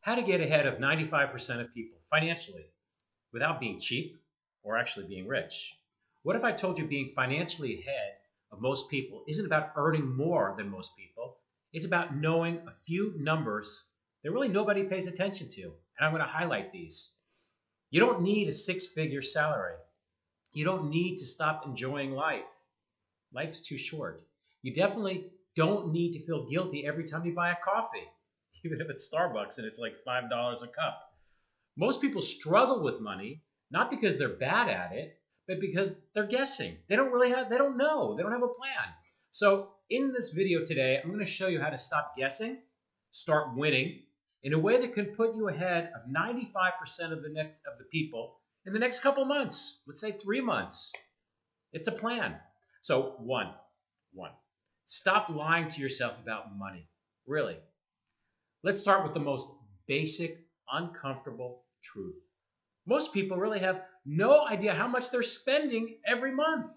How to get ahead of 95% of people financially without being cheap or actually being rich. What if I told you being financially ahead of most people isn't about earning more than most people? It's about knowing a few numbers that really nobody pays attention to. And I'm going to highlight these. You don't need a six-figure salary. You don't need to stop enjoying life. Life's too short. You definitely don't need to feel guilty every time you buy a coffee, even if it's Starbucks and it's like $5 a cup. Most people struggle with money, not because they're bad at it, but because they're guessing. They don't know, they don't have a plan. So, in this video today, I'm going to show you how to stop guessing, start winning in a way that can put you ahead of 95% of the people in the next couple months. Let's say 3 months. It's a plan. So, one, stop lying to yourself about money. Really. Let's start with the most basic, uncomfortable truth. Most people really have no idea how much they're spending every month.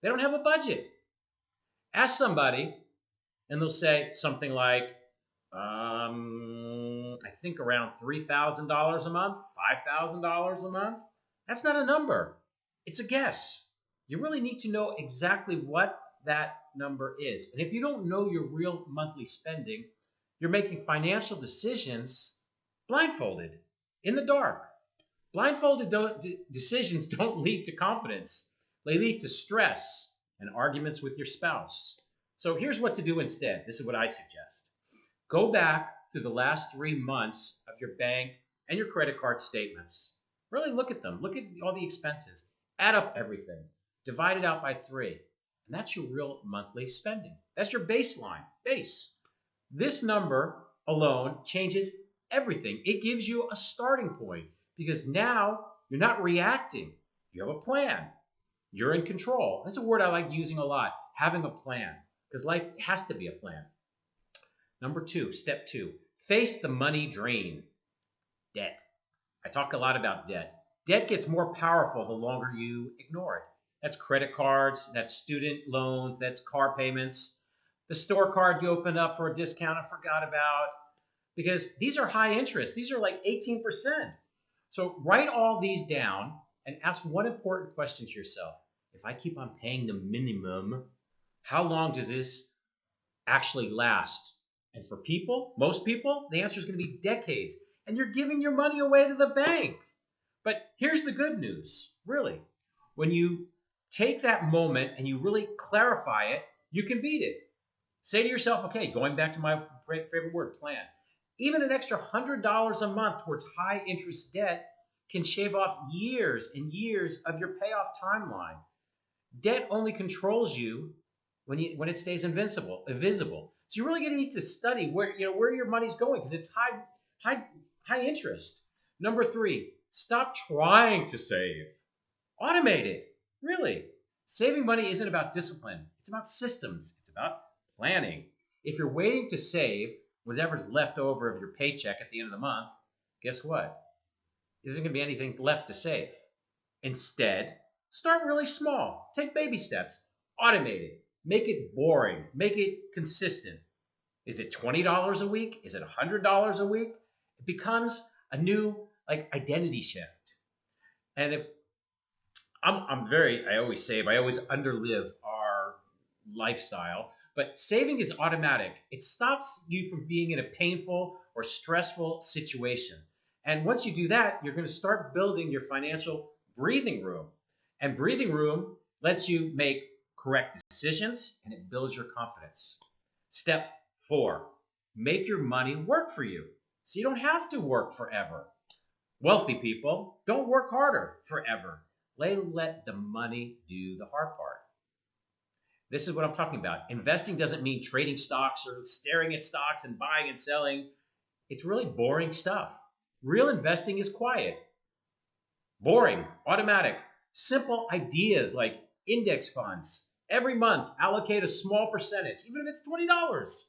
They don't have a budget. Ask somebody, and they'll say something like, I think around $3,000 a month, $5,000 a month. That's not a number, it's a guess. You really need to know exactly what that number is. And if you don't know your real monthly spending, you're making financial decisions blindfolded, in the dark. Decisions don't lead to confidence. They lead to stress and arguments with your spouse. So here's what to do instead. This is what I suggest. Go back to the last 3 months of your bank and your credit card statements. Really look at them. Look at all the expenses. Add up everything. Divide it out by 3. And that's your real monthly spending. That's your baseline. Base. This number alone changes everything. It gives you a starting point because now you're not reacting. You have a plan. You're in control. That's a word I like using a lot, having a plan, because life has to be a plan. Step two, face the money drain. Debt. I talk a lot about debt. Debt gets more powerful the longer you ignore it. That's credit cards, that's student loans, that's car payments, the store card you opened up for a discount and forgot about, because these are high interest. These are like 18%. So write all these down and ask one important question to yourself. If I keep on paying the minimum, how long does this actually last? And for people, most people, the answer is going to be decades. And you're giving your money away to the bank. But here's the good news, really. When you take that moment and you really clarify it, you can beat it. Say to yourself, okay, going back to my favorite word, plan. Even an extra $100 a month towards high interest debt can shave off years and years of your payoff timeline. Debt only controls you when it stays invisible. So you're really going to need to study where your money's going because it's high interest. Number 3, stop trying to save. Automate it. Really. Saving money isn't about discipline. It's about systems. It's about planning. If you're waiting to save whatever's left over of your paycheck at the end of the month, guess what? There isn't going to be anything left to save. Instead, start really small. Take baby steps. Automate it. Make it boring. Make it consistent. Is it $20 a week? Is it $100 a week? It becomes a new identity shift. And if I always save. I always underlive our lifestyle. But saving is automatic. It stops you from being in a painful or stressful situation. And once you do that, you're going to start building your financial breathing room. And breathing room lets you make correct decisions and it builds your confidence. Step 4, make your money work for you so you don't have to work forever. Wealthy people don't work harder forever. Let the money do the hard part. This is what I'm talking about. Investing doesn't mean trading stocks or staring at stocks and buying and selling. It's really boring stuff. Real investing is quiet, boring, automatic, simple ideas like index funds. Every month, allocate a small percentage, even if it's $20.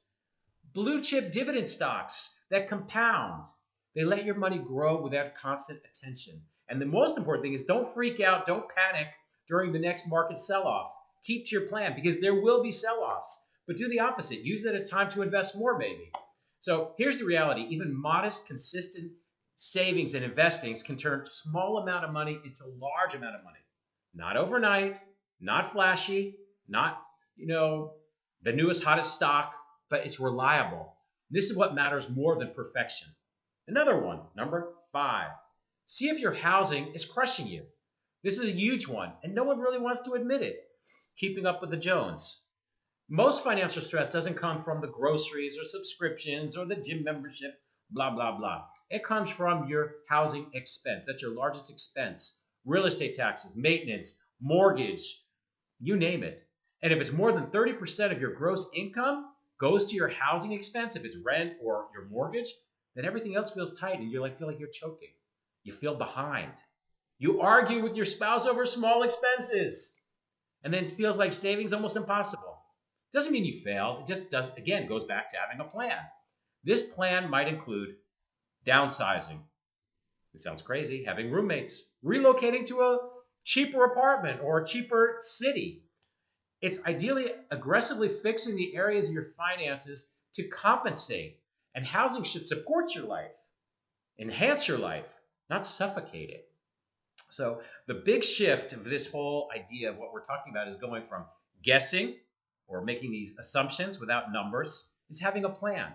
Blue chip dividend stocks that compound. They let your money grow without constant attention. And the most important thing is don't freak out, don't panic during the next market sell-off. Keep to your plan because there will be sell-offs. But do the opposite. Use it as a time to invest more, maybe. So here's the reality. Even modest, consistent savings and investings can turn small amount of money into large amount of money. Not overnight, not flashy, not, the newest, hottest stock, but it's reliable. This is what matters more than perfection. Another one, number 5. See if your housing is crushing you. This is a huge one, and no one really wants to admit it. Keeping up with the Jones. Most financial stress doesn't come from the groceries or subscriptions or the gym membership, blah, blah, blah. It comes from your housing expense. That's your largest expense. Real estate taxes, maintenance, mortgage, you name it. And if it's more than 30% of your gross income goes to your housing expense, if it's rent or your mortgage, then everything else feels tight and feel like you're choking. You feel behind. You argue with your spouse over small expenses. And then it feels like saving is almost impossible. Doesn't mean you failed. It just does, again, goes back to having a plan. This plan might include downsizing. It sounds crazy. Having roommates, relocating to a cheaper apartment or a cheaper city. It's ideally aggressively fixing the areas of your finances to compensate. And housing should support your life, enhance your life, not suffocate it. So the big shift of this whole idea of what we're talking about is going from guessing or making these assumptions without numbers is having a plan.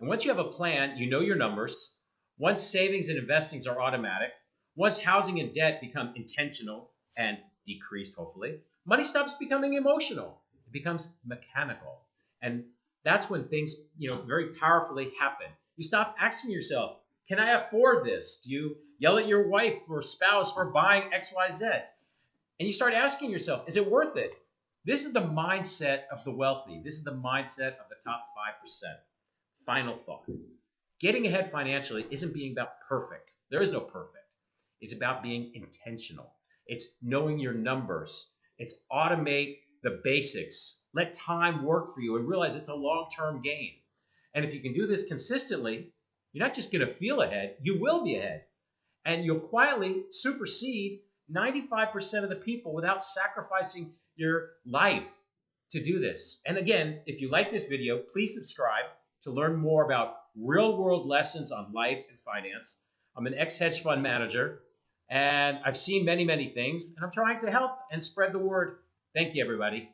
And once you have a plan, you know your numbers. Once savings and investings are automatic, once housing and debt become intentional and decreased, hopefully, money stops becoming emotional. It becomes mechanical. And that's when things, very powerfully happen. You stop asking yourself, can I afford this? Do you yell at your wife or spouse for buying XYZ? And you start asking yourself, is it worth it? This is the mindset of the wealthy. This is the mindset of the top 5%. Final thought. Getting ahead financially isn't being about perfect. There is no perfect. It's about being intentional. It's knowing your numbers. It's automate the basics. Let time work for you and realize it's a long-term gain. And if you can do this consistently, you're not just going to feel ahead, you will be ahead. And you'll quietly supersede 95% of the people without sacrificing your life to do this. And again, if you like this video, please subscribe to learn more about real-world lessons on life and finance. I'm an ex-hedge fund manager, and I've seen many, many things, and I'm trying to help and spread the word. Thank you, everybody.